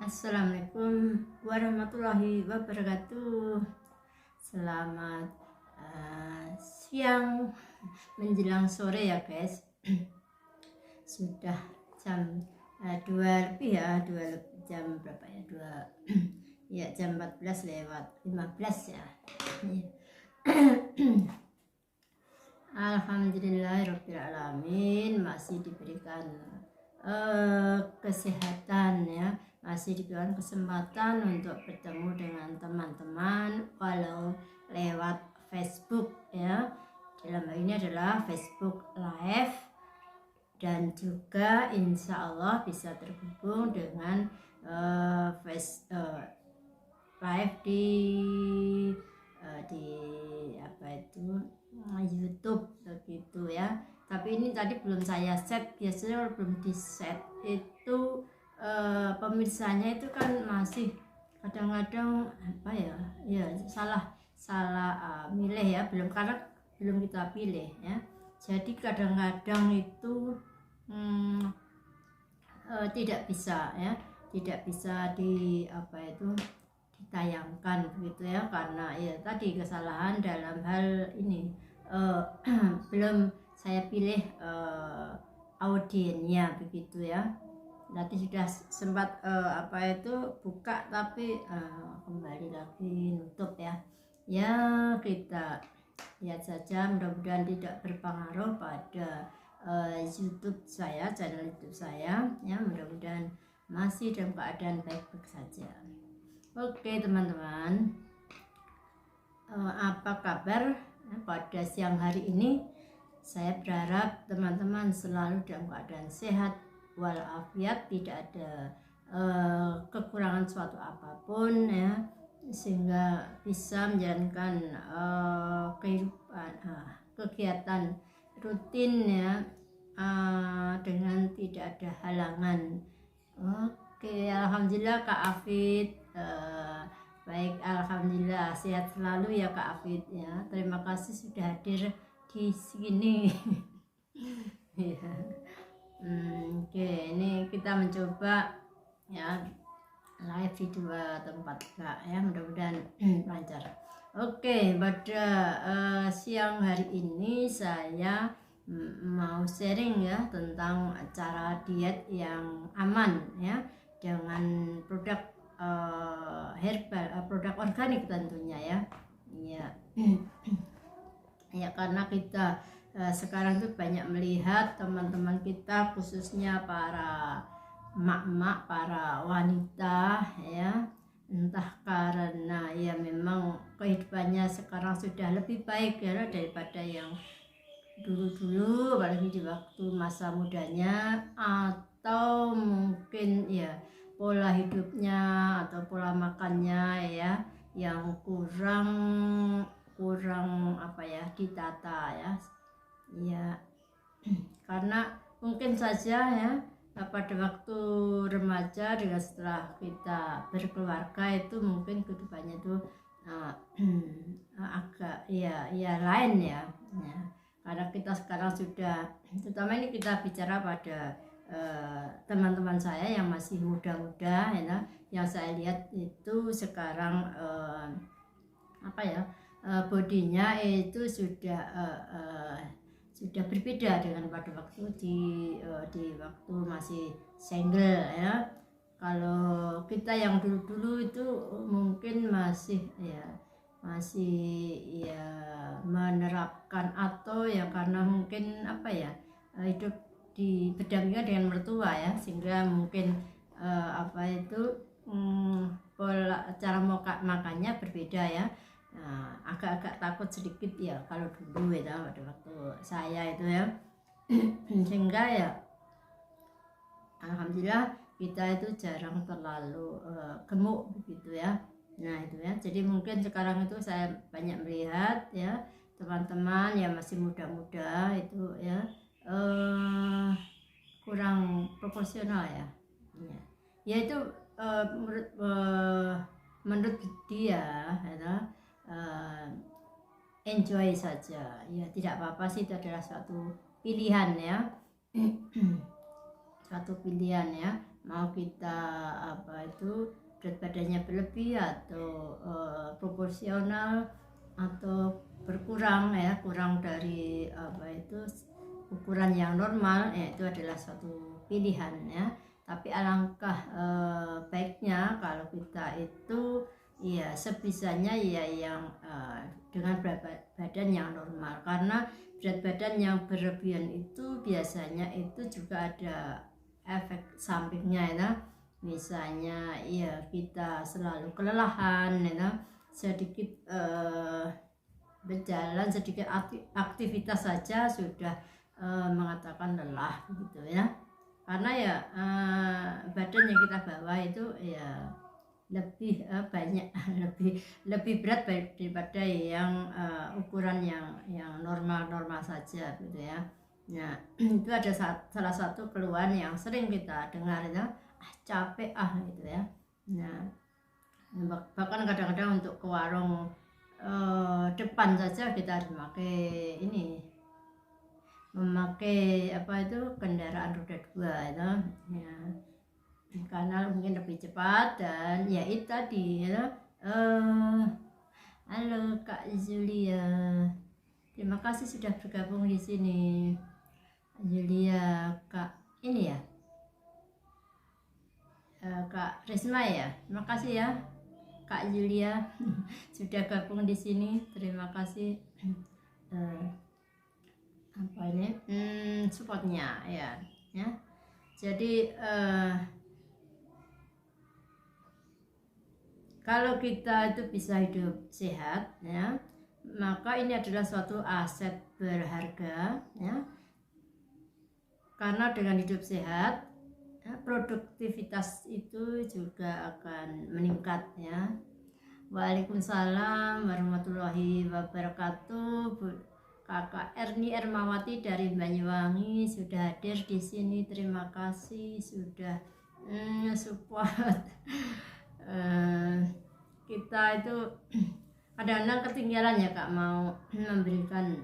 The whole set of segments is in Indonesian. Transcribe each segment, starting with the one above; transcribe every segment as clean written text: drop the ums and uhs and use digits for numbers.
Assalamualaikum warahmatullahi wabarakatuh. Selamat siang menjelang sore ya guys. Sudah jam 2 lebih ya, jam berapa ya, 2 ya, jam 14:15 ya. Alhamdulillahirrahmanirrahim, masih diberikan kesehatan ya, masih diberikan kesempatan untuk bertemu dengan teman-teman walau lewat Facebook ya. Dalam hal ini adalah Facebook Live, dan juga insya Allah bisa terhubung dengan live di apa itu YouTube begitu ya. Tapi ini tadi belum saya set, biasanya kalau belum di set itu pemirsanya itu kan masih kadang-kadang apa ya salah milih ya, karena belum kita pilih ya. Jadi kadang-kadang itu tidak bisa ya, tidak bisa ditayangkan begitu ya, karena ya tadi kesalahan dalam hal ini belum saya pilih audiennya begitu ya. Nanti sudah sempat buka, tapi kembali lagi nutup ya. Ya, kita lihat saja, mudah-mudahan tidak berpengaruh pada YouTube saya, channel YouTube saya ya. Mudah-mudahan masih dalam keadaan baik-baik saja. Oke teman-teman, apa kabar pada siang hari ini? Saya berharap teman-teman selalu dalam keadaan sehat walafiat, tidak ada kekurangan suatu apapun ya, sehingga bisa menjalankan kegiatan rutin ya dengan tidak ada halangan. Oke, alhamdulillah Kak Afid, baik, alhamdulillah sehat selalu ya Kak Afid ya. Terima kasih sudah hadir di sini. Ya. Oke, ini kita mencoba ya live di 2 tempat Kak ya, mudah-mudahan lancar. Oke, pada siang hari ini saya mau sharing ya tentang cara diet yang aman ya, dengan produk herbal, produk organik tentunya ya. Ya. Ya, karena kita sekarang tuh banyak melihat teman-teman kita, khususnya para emak-emak, para wanita ya, entah karena ya memang kehidupannya sekarang sudah lebih baik ya daripada yang dulu-dulu, apalagi di waktu masa mudanya, atau mungkin ya pola hidupnya atau pola makannya ya yang kurang ditata ya, karena mungkin saja ya pada waktu remaja dengan setelah kita berkeluarga itu mungkin kehidupannya itu agak lain ya, karena kita sekarang sudah, terutama ini kita bicara pada teman-teman saya yang masih muda-muda ya, yang saya lihat itu sekarang bodinya itu sudah berbeda dengan pada waktu di waktu masih single ya. Kalau kita yang dulu-dulu itu mungkin masih menerapkan, atau ya karena mungkin hidup berdampingan dengan mertua ya, sehingga mungkin pola cara makannya berbeda ya. Agak-agak takut sedikit ya kalau dulu ya pada waktu saya itu ya. Sehingga ya alhamdulillah kita itu jarang terlalu gemuk begitu ya. Nah itu ya, jadi mungkin sekarang itu saya banyak melihat ya teman-teman yang masih muda-muda itu ya kurang proporsional ya. Itu menurut dia enjoy saja ya, tidak apa-apa sih, itu adalah suatu pilihan ya. Suatu pilihan ya, mau kita apa itu berat badannya berlebih atau proporsional atau berkurang ya, kurang dari apa itu ukuran yang normal ya, itu adalah suatu pilihan ya. Tapi alangkah baiknya kalau kita itu ya sebisanya ya yang dengan berat badan yang normal, karena berat badan yang berlebihan itu biasanya itu juga ada efek sampingnya ya. Misalnya ya kita selalu kelelahan ya, sedikit berjalan, sedikit aktivitas saja sudah mengatakan lelah gitu ya, karena ya badan yang kita bawa itu ya lebih banyak lebih berat daripada yang ukuran yang normal saja gitu ya. Nah itu ada salah satu keluhan yang sering kita dengar ya, capek gitu ya. Nah bahkan kadang-kadang untuk ke warung depan saja kita harus memakai apa itu kendaraan roda 2 itu ya, karena mungkin lebih cepat. Dan ya itu tadi ya. Halo Kak Julia, terima kasih sudah bergabung di sini. Julia, Kak ini ya, Kak Risma ya, terima kasih ya Kak Julia sudah gabung di sini, terima kasih apa ini supportnya ya. Jadi kalau kita itu bisa hidup sehat ya, maka ini adalah suatu aset berharga ya, karena dengan hidup sehat ya, produktivitas itu juga akan meningkat ya. Waalaikumsalam warahmatullahi wabarakatuh. Kakak Erni Ermawati dari Banyuwangi sudah hadir di sini, terima kasih sudah support. Kita itu kadang-kadang ketinggalan ya Kak, mau memberikan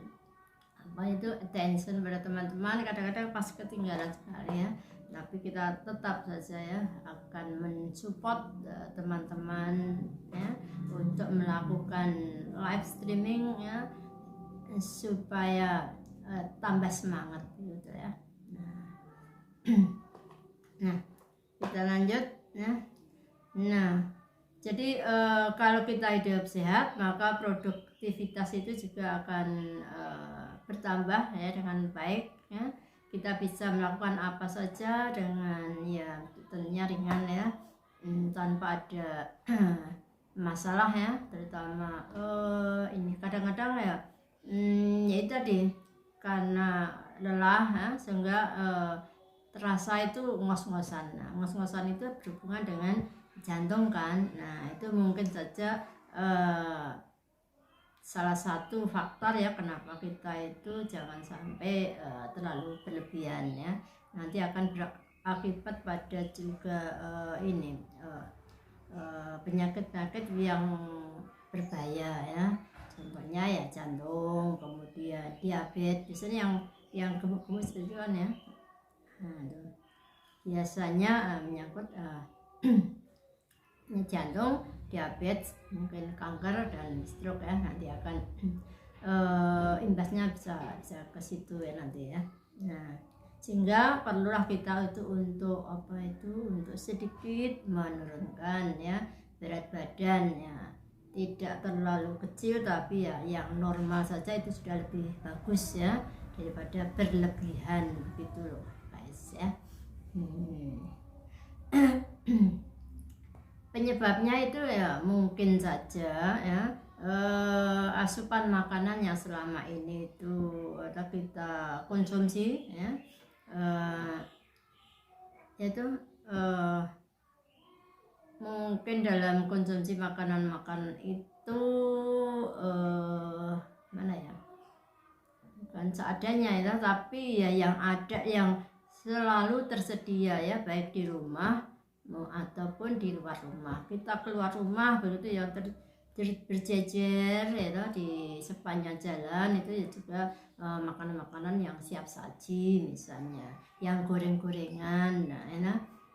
apa itu attention pada teman-teman, kadang-kadang pas ketinggalan sekali ya. Tapi kita tetap saja ya akan mensupport teman-teman ya untuk melakukan live streaming ya, supaya tambah semangat gitu ya. Nah kita lanjut ya. Nah jadi kalau kita hidup sehat maka produktivitas itu juga akan bertambah ya dengan baik ya. Kita bisa melakukan apa saja dengan ya tentunya ringan ya, tanpa ada masalah ya, terutama ini kadang-kadang ya itu tadi karena lelah ya, sehingga terasa itu ngos-ngosan. Nah, ngos-ngosan itu berhubungan dengan jantung kan. Nah itu mungkin saja salah satu faktor ya kenapa kita itu jangan sampai terlalu berlebihan ya, nanti akan berakibat pada juga penyakit-penyakit yang berbahaya ya, contohnya ya jantung, kemudian diabetes, biasanya yang gemuk-gemuk itu kan ya. Nah, biasanya menyangkut jantung, diabetes, mungkin kanker dan stroke ya, nanti akan imbasnya bisa ke situ ya nanti ya. Nah sehingga perlulah kita itu untuk apa itu, untuk sedikit menurunkan ya berat badan ya, tidak terlalu kecil tapi ya yang normal saja itu sudah lebih bagus ya daripada berlebihan begitu loh guys ya. Penyebabnya itu ya mungkin saja ya asupan makanan yang selama ini itu kita konsumsi ya, yaitu mungkin dalam konsumsi makanan itu mana ya, bukan seadanya ya, tapi ya yang ada yang selalu tersedia ya, baik di rumah ataupun di luar rumah. Kita keluar rumah begitu yang berjejer ya di sepanjang jalan itu ya juga makanan-makanan yang siap saji misalnya, yang goreng-gorengan.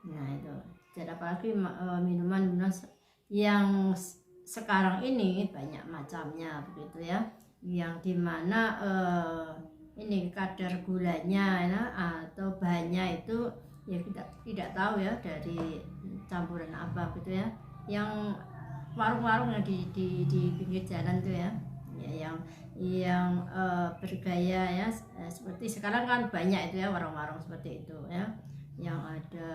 Nah itu, dan apalagi minuman-minuman yang sekarang ini banyak macamnya begitu ya, yang dimana ini kadar gulanya ya, atau bahannya itu ya kita tidak tahu ya dari campuran apa gitu ya, yang warung-warung yang di pinggir jalan tuh ya, yang bergaya ya, seperti sekarang kan banyak itu ya warung-warung seperti itu ya, yang ada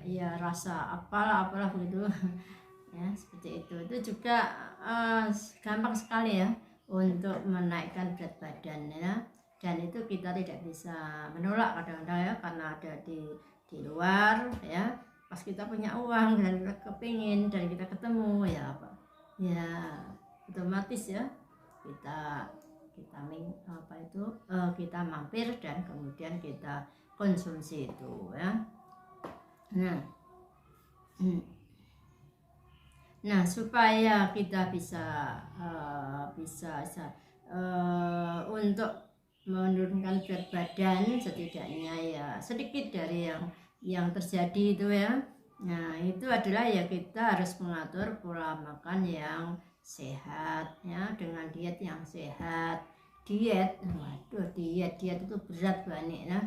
ya rasa apalah begitu ya, seperti itu juga gampang sekali ya untuk menaikkan berat badan ya, dan itu kita tidak bisa menolak kadang-kadang ya, karena ada di luar ya, pas kita punya uang dan kita kepingin dan kita ketemu ya apa ya, otomatis ya kita kita mampir dan kemudian kita konsumsi itu ya. Nah supaya kita bisa untuk menurunkan berat badan setidaknya ya sedikit dari yang terjadi itu ya. Nah itu adalah ya kita harus mengatur pola makan yang sehat ya, dengan diet yang sehat. Diet itu berat banget ya.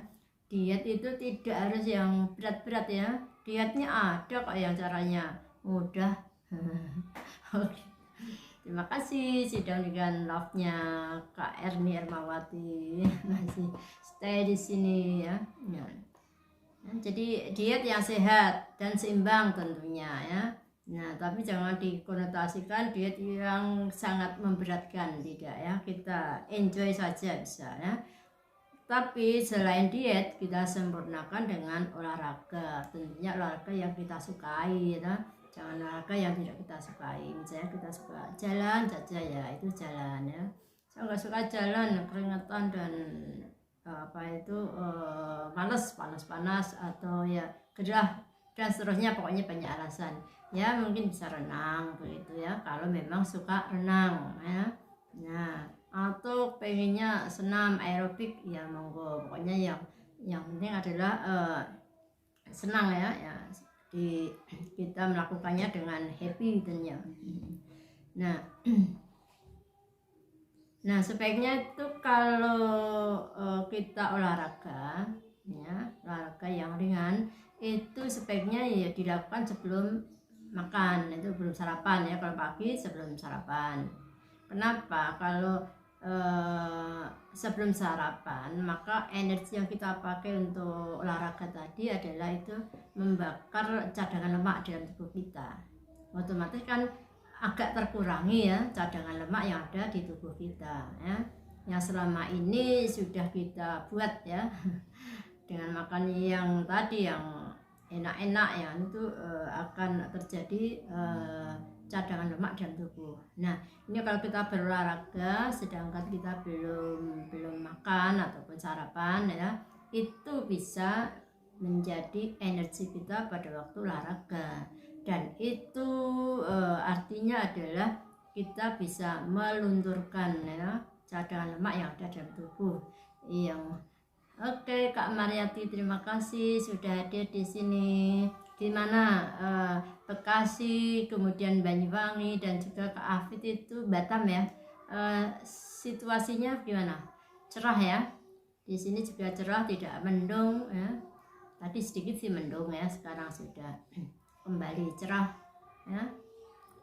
Diet itu tidak harus yang berat-berat ya, dietnya ada kok yang caranya mudah. Oke. Terima kasih sudah dengan love-nya Kak Erni Ermawati, masih stay di sini ya. Jadi diet yang sehat dan seimbang tentunya ya. Nah tapi jangan dikonotasikan diet yang sangat memberatkan, tidak ya, kita enjoy saja bisa ya. Tapi selain diet kita sempurnakan dengan olahraga, tentunya olahraga yang kita sukai ya, jangan olahraga yang tidak kita sukai. Misalnya kita suka jalan saja ya, itu jalan ya. Saya nggak suka jalan keringetan dan males, panas atau ya gerah dan seterusnya, pokoknya banyak alasan ya. Mungkin bisa renang begitu ya, kalau memang suka renang ya. Nah atau pengennya senam aerobik ya monggo, pokoknya yang penting adalah senang ya, kita melakukannya dengan happy tentunya. Nah sebaiknya itu kalau kita olahraga ya, olahraga yang ringan itu sebaiknya ya dilakukan sebelum makan, itu belum sarapan ya, kalau pagi sebelum sarapan. Kenapa? Kalau sebelum sarapan maka energi yang kita pakai untuk olahraga tadi adalah itu membakar cadangan lemak dalam tubuh kita, otomatis kan agak terkurangi ya cadangan lemak yang ada di tubuh kita ya, yang selama ini sudah kita buat ya dengan makan yang tadi yang enak-enak ya, itu akan terjadi cadangan lemak dalam tubuh. Nah ini kalau kita berolahraga sedangkan kita belum makan ataupun sarapan ya, itu bisa menjadi energi kita pada waktu olahraga, dan itu artinya adalah kita bisa melunturkan ya cadangan lemak yang ada dalam tubuh. Oke Kak Mariati, terima kasih sudah hadir di sini. Di mana Bekasi, kemudian Banyuwangi, dan juga Kak Afid itu Batam ya. Situasinya gimana? Cerah ya? Di sini juga cerah, tidak mendung ya. Tadi sedikit sih mendung ya, sekarang sudah kembali cerah ya.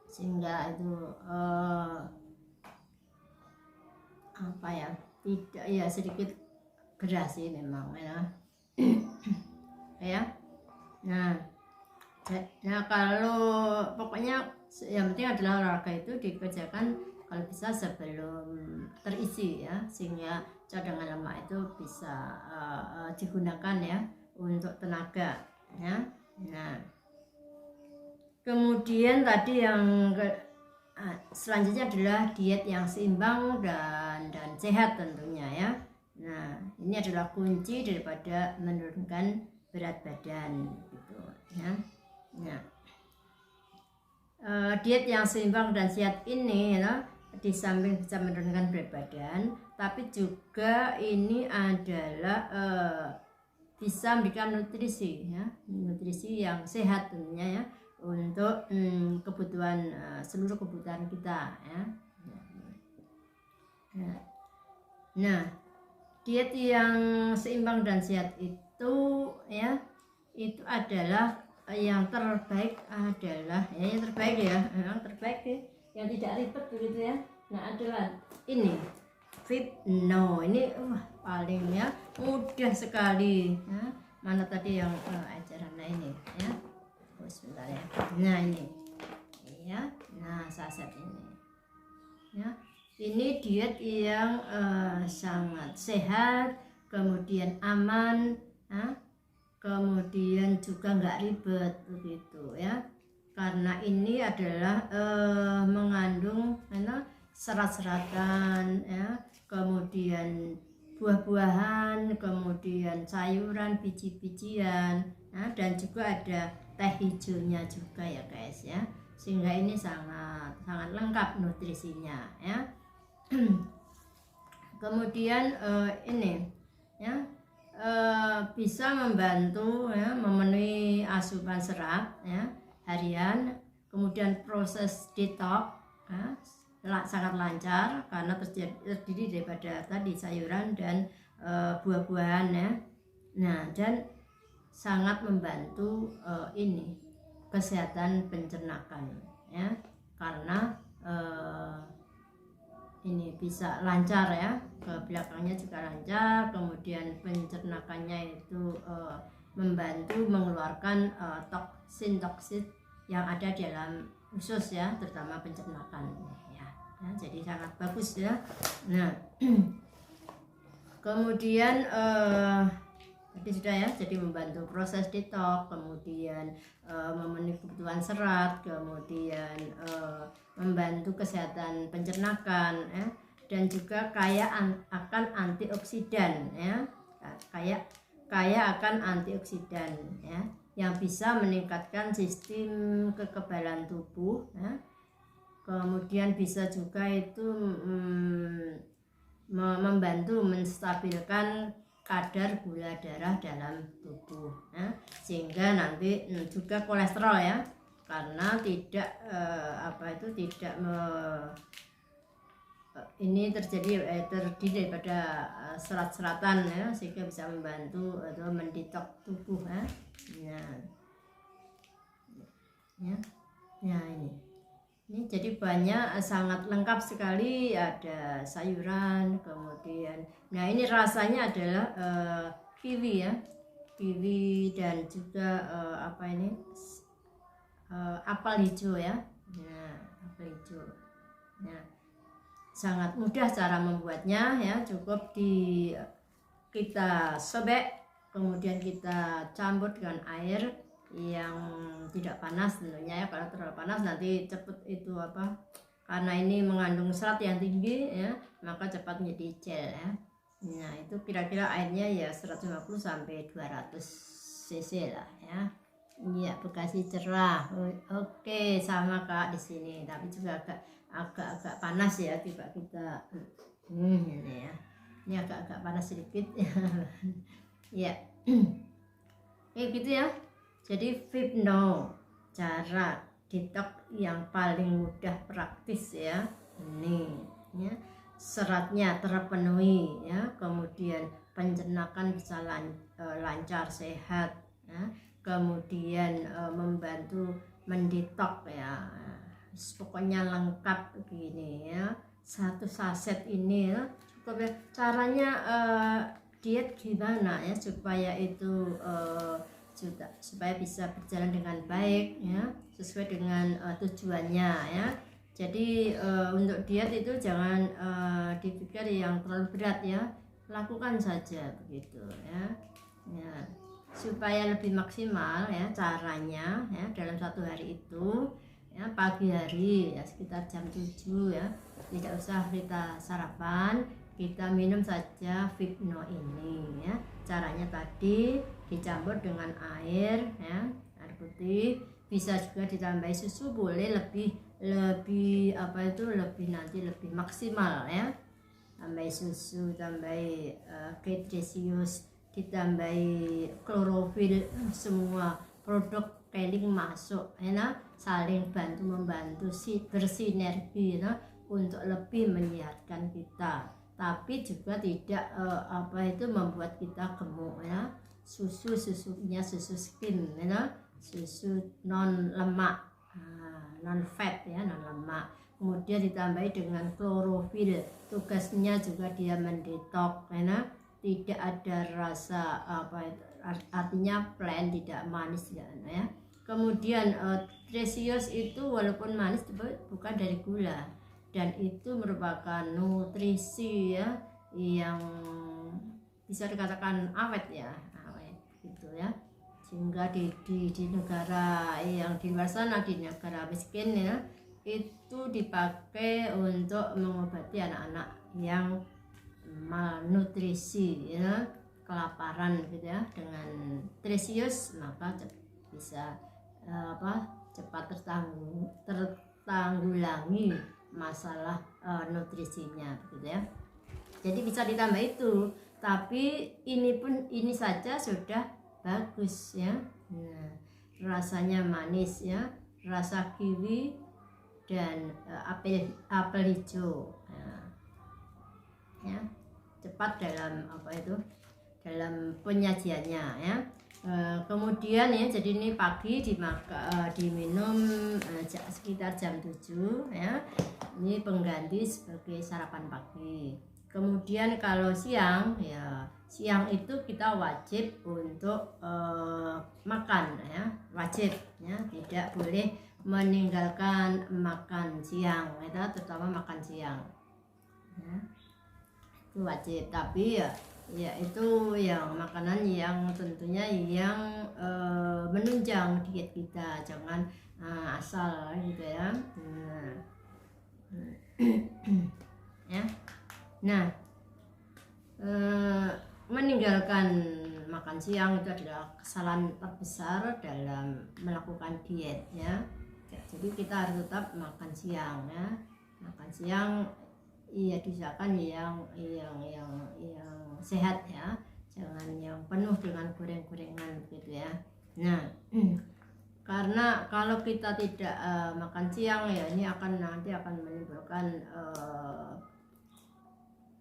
Sehingga itu tidak ya, sedikit gerah sih memang ya. Ya. Nah kalau pokoknya yang penting adalah olahraga itu dikerjakan kalau bisa sebelum terisi ya, sehingga cadangan lemak itu bisa digunakan ya untuk tenaga ya. Nah kemudian tadi yang selanjutnya adalah diet yang seimbang dan sehat tentunya ya. Nah ini adalah kunci daripada menurunkan berat badan gitu ya. Nah, diet yang seimbang dan sehat ini ya, di samping bisa menurunkan berat badan, tapi juga ini adalah bisa memberikan nutrisi ya, nutrisi yang sehat tentunya ya, untuk kebutuhan seluruh kebutuhan kita ya. Nah, diet yang seimbang dan sehat itu ya, itu adalah yang terbaik adalah ya, yang terbaik ya, yang terbaik ya, yang tidak ribet begitu ya. Nah, adalah ini Fitno, ini paling ya mudah sekali ya. Mana tadi yang ajaran ini ya, sebentar ya. Nah ini ya, nah saset ini ya, ini diet yang sangat sehat, kemudian aman ya, kemudian juga nggak ribet begitu ya, karena ini adalah mengandung serat-seratan ya, kemudian buah-buahan, kemudian sayuran, biji-bijian ya, dan juga ada teh hijaunya juga ya guys ya, sehingga ini sangat lengkap nutrisinya ya. Kemudian ini ya, bisa membantu ya, memenuhi asupan serat ya harian, kemudian proses detox ya, sangat lancar karena terdiri daripada tadi sayuran dan buah-buahan ya. Nah, dan sangat membantu ini kesehatan pencernakan ya, karena ini bisa lancar ya, ke belakangnya juga lancar, kemudian pencernakannya itu membantu mengeluarkan toksin yang ada dalam usus ya, terutama pencernakan ya, jadi sangat bagus ya. Nah, kemudian tadi sudah ya, jadi membantu proses detox, kemudian memenuhi kebutuhan serat, kemudian membantu kesehatan pencernakan ya, dan juga kaya akan antioksidan ya, kaya akan antioksidan ya, yang bisa meningkatkan sistem kekebalan tubuh ya. Kemudian bisa juga itu membantu menstabilkan kadar gula darah dalam tubuh ya, sehingga nanti juga kolesterol ya, karena tidak ini terdiri daripada serat-seratan ya, sehingga bisa membantu atau mendetok tubuh ya. Nah ini jadi banyak, sangat lengkap sekali, ada sayuran, kemudian nah ini rasanya adalah kiwi ya, kiwi dan juga apel hijau ya. Nah, apel hijau. Nah, sangat mudah cara membuatnya ya, cukup kita sobek, kemudian kita campur dengan air yang tidak panas tentunya ya, kalau terlalu panas nanti cepat itu karena ini mengandung serat yang tinggi ya, maka cepat menjadi gel ya. Nah, itu kira-kira airnya ya 150 sampai 200 cc lah ya. Iya, Bekasi cerah. Oke, sama Kak di sini, tapi juga agak panas ya tiba kita. Ini ya. Ini agak panas sedikit. Ya. Gitu ya. Jadi Fitno, cara detox yang paling mudah, praktis ya. Ini ya. Seratnya terpenuhi ya, kemudian pencernakan bisa lancar, sehat ya, kemudian membantu mendetok ya, pokoknya lengkap begini ya. Satu saset ini ya, cukup ya. Caranya diet gimana ya supaya itu supaya bisa berjalan dengan baik ya, sesuai dengan tujuannya ya. Jadi untuk diet itu jangan dipikir yang terlalu berat ya, lakukan saja begitu ya. Supaya lebih maksimal ya caranya ya, dalam satu hari itu ya, pagi hari ya sekitar jam 7 ya, tidak usah kita sarapan, kita minum saja Fitno ini ya. Caranya tadi dicampur dengan air ya, air putih, bisa juga ditambahi susu, boleh lebih nanti lebih maksimal ya, tambahi susu, tambahi Kedresius ditambahi klorofil, semua produk keling masuk, ya, saling bantu membantu bersinergi, ya, untuk lebih menyehatkan kita, tapi juga tidak membuat kita gemuk, ya. Susunya susu skim, ya, susu non lemak, non fat, ya, non lemak. Kemudian ditambahi dengan klorofil, tugasnya juga dia mendetok, ya, tidak ada rasa artinya plain, tidak manis, ya. Kemudian Tresios itu walaupun manis bukan dari gula, dan itu merupakan nutrisi, ya, yang bisa dikatakan awet, ya, awet gitu, ya. Sehingga di negara yang di luar sana, di negara miskin, ya, itu dipakai untuk mengobati anak-anak yang malnutrisi, ya, kelaparan gitu, ya. Dengan Tresios maka bisa cepat tertanggulangi masalah nutrisinya gitu, ya. Jadi bisa ditambah itu, tapi ini saja sudah bagus, ya. Nah, rasanya manis, ya, rasa kiwi dan apel hijau, ya, cepat dalam dalam penyajiannya, ya. Kemudian, ya, jadi ini pagi diminum sekitar jam 7, ya. Ini pengganti sebagai sarapan pagi. Kemudian kalau siang, ya, siang itu kita wajib untuk makan, ya, wajib, ya, tidak boleh meninggalkan makan siang, ya, terutama makan siang, ya, itu wajib. Tapi ya itu yang makanan yang tentunya yang menunjang diet kita, jangan asal gitu, ya. Ya. Nah, meninggalkan makan siang itu adalah kesalahan terbesar dalam melakukan diet, ya. Jadi kita harus tetap makan siang, ya. Makan siang iya diusahakan yang sehat, ya, jangan yang penuh dengan goreng-gorengan gitu, ya. Nah, karena kalau kita tidak makan siang, ya, ini nanti akan menimbulkan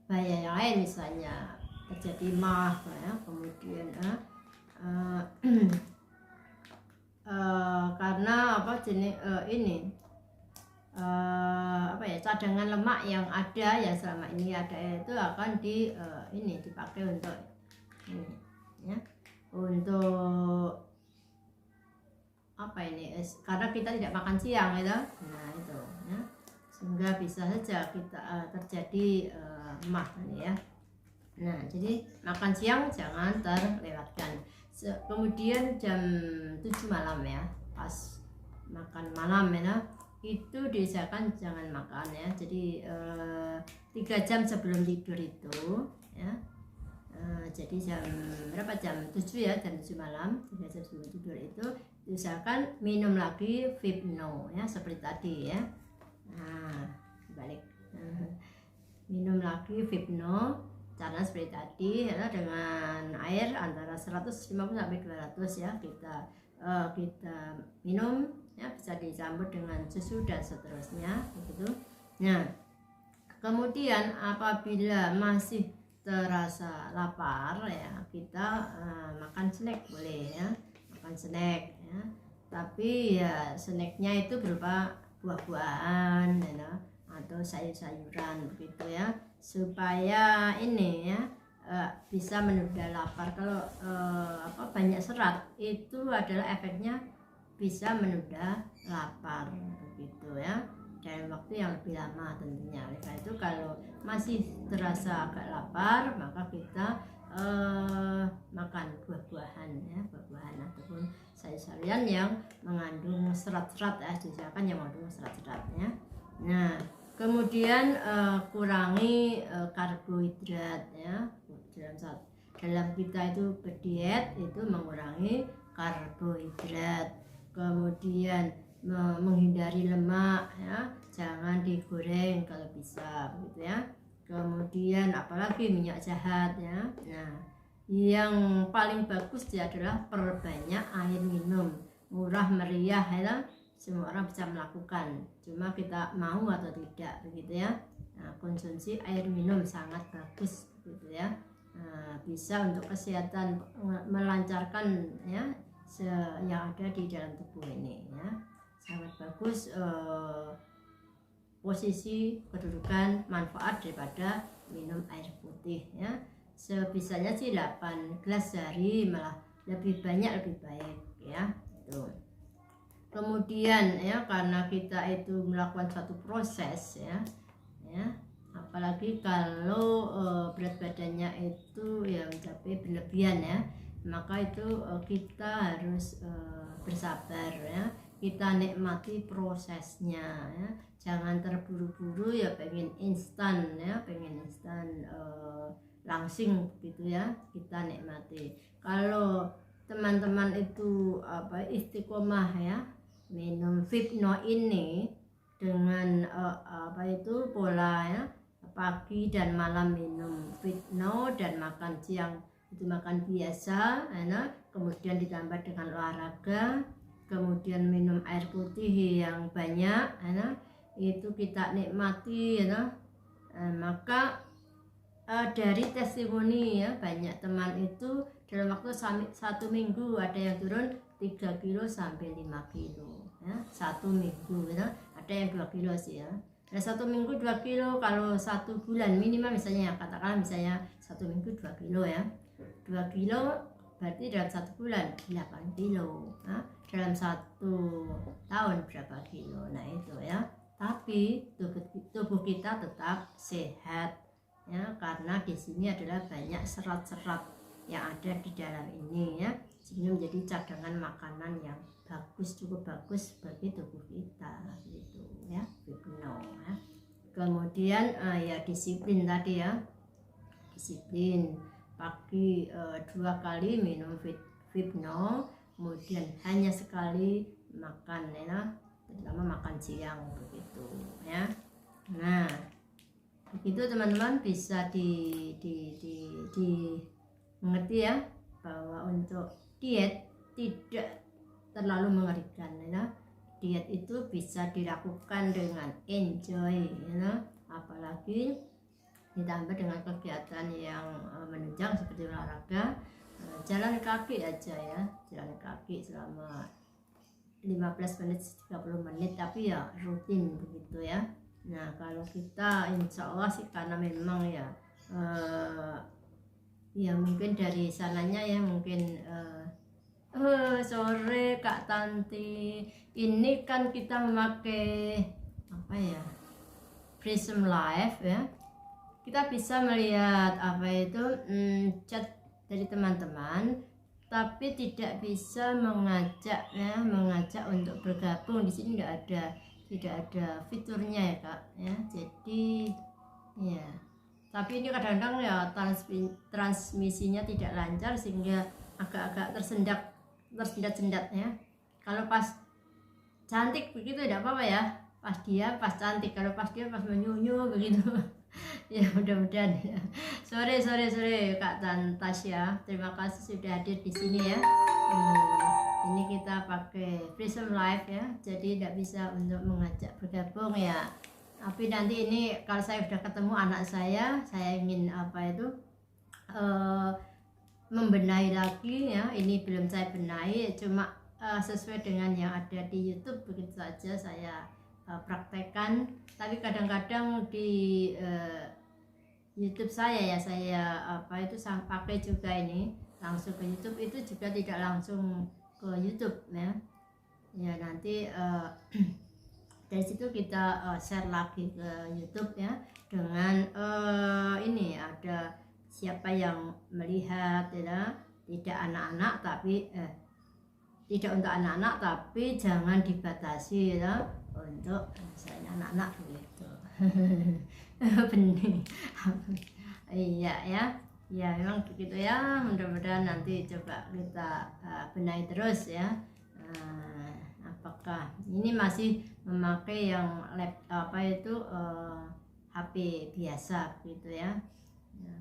bahaya yang lain, misalnya terjadi mah, ya, kemudian karena cadangan lemak yang ada, yang selama ini ada itu akan dipakai untuk ini, ya, untuk karena kita tidak makan siang, gitu. Nah itu, ya, sehingga bisa saja kita terjadi mah, ya. Nah, jadi makan siang jangan terlewatkan. Kemudian jam 7 malam, ya, pas makan malam, ya, itu diusahakan jangan makan, ya. Jadi 3 jam sebelum tidur itu, ya. Jadi jam 7, ya, jam 7 malam, 3 jam sebelum tidur itu diusahakan minum lagi Vipno, ya, seperti tadi, ya. Nah, balik, minum lagi Vipno, cara seperti tadi, ya, dengan air antara 150 sampai 200, ya, kita minum, ya, bisa dicampur dengan susu dan seterusnya begitu. Nah, kemudian apabila masih terasa lapar, ya, kita makan snack boleh, ya, makan snack, ya, tapi ya snacknya itu berupa buah-buahan, ya, atau sayur-sayuran begitu, ya, supaya ini, ya, bisa menunda lapar. Kalau banyak serat itu adalah efeknya bisa menunda lapar begitu, ya, dalam waktu yang lebih lama tentunya. Oleh karena itu kalau masih terasa agak lapar, maka kita makan buah-buahan, ya, buah-buahan ataupun sayur-sayuran yang mengandung serat-serat, ya, diusahakan yang mengandung serat-serat, ya. Nah, kemudian kurangi karbohidrat, ya. Dalam kita itu berdiet itu mengurangi karbohidrat, kemudian menghindari lemak, ya, jangan digoreng kalau bisa begitu, ya. Kemudian apalagi minyak jahat, ya. Nah, yang paling bagus dia adalah perbanyak air minum. Murah meriah ya, semua orang bisa melakukan, cuma kita mau atau tidak begitu ya. Nah, konsumsi air minum sangat bagus gitu ya. Nah, bisa untuk kesehatan, melancarkan ya yang ada di dalam tubuh ini ya, sangat bagus. Posisi kedudukan manfaat daripada minum air putih ya, sebisanya sih 8 gelas sehari, malah lebih banyak lebih baik ya. Tuh. Kemudian ya, karena kita itu melakukan suatu proses ya, apalagi kalau berat badannya itu ya mencapai berlebihan ya, maka itu kita harus bersabar ya, kita nikmati prosesnya ya, jangan terburu-buru ya, pengen instan ya, langsing gitu ya, kita nikmati. Kalau teman-teman itu istiqomah ya, minum Fibno ini dengan pola ya, pagi dan malam minum Fibno dan makan siang itu makan biasa ya, kemudian ditambah dengan olahraga, kemudian minum air putih yang banyak ya, itu kita nikmati ya. Maka dari testimoni ya, banyak teman itu dalam waktu 1 minggu ada yang turun 3 kilo sampai 5 kilo ya, 1 minggu ya. Ada yang 2 kilo sih ya. Ada 1 minggu 2 kilo, kalau 1 bulan minimal misalnya, katakanlah misalnya 1 minggu 2 kilo ya, 2 kilo berarti dalam 1 bulan 8 kilo ya. Dalam 1 tahun berapa kilo, nah itu ya. Tapi tubuh kita tetap sehat ya, karena di sini adalah banyak serat-serat yang ada di dalam ini ya, sehingga menjadi cadangan makanan yang bagus, cukup bagus bagi tubuh kita gitu ya, Fibno ya. Kemudian ya disiplin tadi ya, disiplin pagi 2 kali minum Fibno, kemudian hanya sekali makan ya, terutama makan siang begitu ya. Nah begitu teman-teman, bisa mengerti ya, bahwa untuk diet tidak terlalu mengerikan ya. Diet itu bisa dilakukan dengan enjoy ya, apalagi ditambah dengan kegiatan yang menunjang seperti olahraga, jalan kaki aja ya, jalan kaki selama 15 menit 30 menit, tapi ya rutin begitu ya. Nah kalau kita insya Allah sih, karena memang ya ya mungkin dari sananya ya, mungkin sore Kak Tanti, ini kan kita memakai apa ya, Prism Live ya, kita bisa melihat chat dari teman-teman, tapi tidak bisa mengajak untuk bergabung. Di sini tidak ada fiturnya ya Kak ya. Jadi ya, tapi ini kadang-kadang ya transmisinya tidak lancar, sehingga agak-agak tersendat ya. Kalau pas cantik begitu tidak apa-apa ya, pas cantik. Kalau pas dia pas menyunyu begitu ya mudah-mudahan ya. Sore Kak Tasya, terima kasih sudah hadir di sini ya. Ini kita pakai Prism Live ya, jadi tidak bisa untuk mengajak bergabung ya. Tapi nanti ini kalau saya sudah ketemu anak saya ingin membenahi lagi ya. Ini belum saya benahi, cuma sesuai dengan yang ada di YouTube begitu saja saya praktekkan. Tapi kadang-kadang di YouTube saya pakai juga ini langsung ke YouTube, itu juga tidak langsung ke YouTube ya. Ya nanti dari situ kita share lagi ke YouTube ya, dengan ini ada siapa yang melihat ya, tidak anak-anak tapi tidak untuk anak-anak, tapi jangan dibatasi ya untuk misalnya anak-anak begitu. Bening. Iya ya memang begitu ya. Mudah-mudahan nanti coba kita benahi terus ya. Apakah ini masih memakai yang HP biasa gitu ya.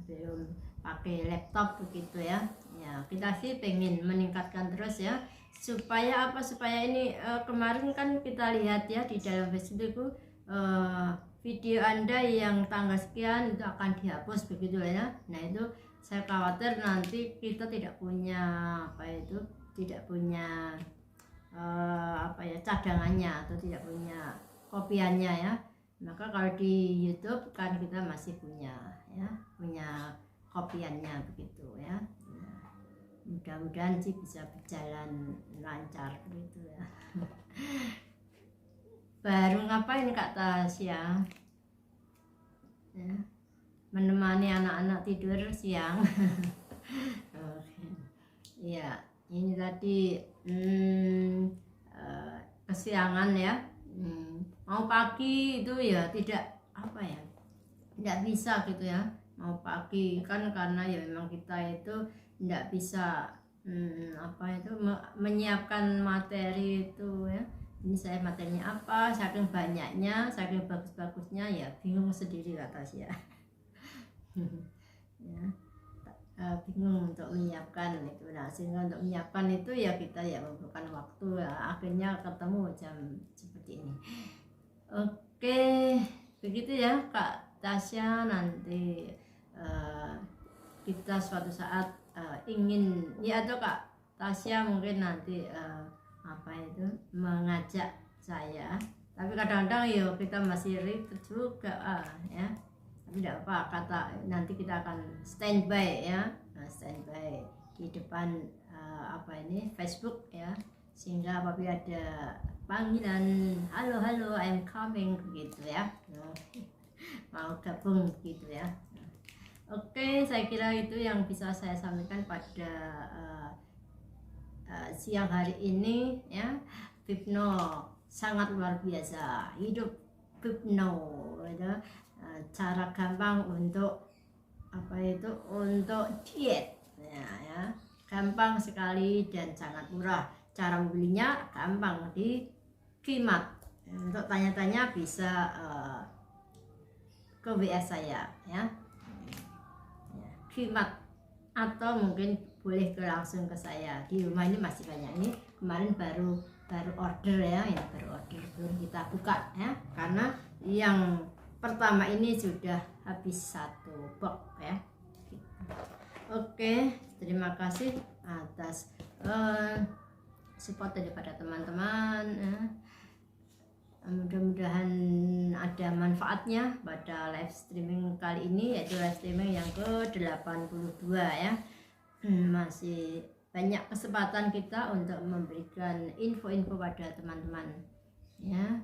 Belum pakai laptop begitu ya. Ya kita sih pengen meningkatkan terus ya, supaya apa, supaya ini kemarin kan kita lihat ya di dalam Facebook itu video Anda yang tanggal sekian itu akan dihapus begitu ya. Nah itu saya khawatir nanti kita tidak punya apa itu, tidak punya apa ya, cadangannya atau tidak punya kopiannya ya. Maka kalau di YouTube kan kita masih punya ya, punya kopiannya begitu ya. Nah, mudah-mudahan sih bisa berjalan lancar begitu ya. Baru ngapain Kak Tasya? Ya, menemani anak-anak tidur siang. Oke. Ya, ini tadi kesiangan ya. Mau pagi itu ya tidak apa ya, tidak bisa gitu ya. Mau pagi kan karena ya memang kita itu tidak bisa apa itu menyiapkan materi itu ya. Ini saya materinya apa, saking banyaknya, saking bagus-bagusnya ya bingung sendiri kata saya. Ya, bingung untuk menyiapkan itu. Nah sehingga untuk menyiapkan itu ya kita ya memerlukan waktu ya, akhirnya ketemu jam seperti ini. Oke, begitu ya Kak Tasya. Nanti kita suatu saat ingin ya, atau Kak Tasya mungkin nanti apa itu mengajak saya, tapi kadang-kadang ya kita masih ribet juga ya, tapi tidak apa, kata nanti kita akan standby ya, standby di depan apa ini Facebook ya, sehingga apabila ada panggilan halo I'm coming begitu ya, mau gabung begitu ya. Oke, saya kira itu yang bisa saya sampaikan pada siang hari ini ya. Bipno sangat luar biasa, hidup Bipno ya. Cara gampang untuk apa itu, untuk diet ya, gampang sekali dan sangat murah. Cara membelinya gampang, di Kimat. Untuk tanya-tanya bisa ke WA saya ya, Kimat, atau mungkin boleh langsung ke saya. Di rumah ini masih banyak, ini kemarin baru order ya, baru order, belum kita buka ya, karena yang pertama ini sudah habis 1 box ya. Oke, terima kasih atas support daripada teman-teman ya. Mudah-mudahan ada manfaatnya pada live streaming kali ini, yaitu live streaming yang ke-82 ya. Masih banyak kesempatan kita untuk memberikan info-info pada teman-teman ya.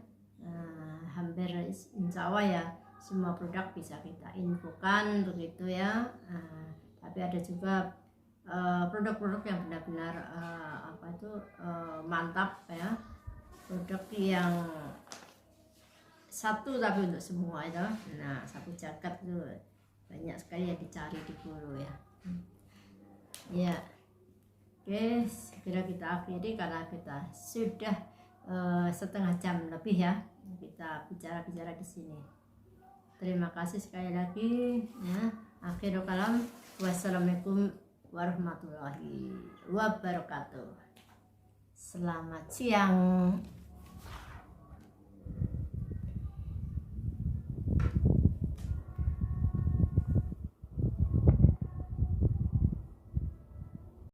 Hampir insya Allah ya semua produk bisa kita infokan begitu ya. Tapi ada juga produk-produk yang benar-benar apa itu mantap ya, produk yang satu tapi untuk semua itu. Nah, satu jaket itu banyak sekali yang dicari di Guru ya. Ya, oke, segera kita akhiri karena kita sudah setengah jam lebih ya kita bicara di sini. Terima kasih sekali lagi ya. Akhirul kalam, wassalamualaikum warahmatullahi wabarakatuh. Selamat siang.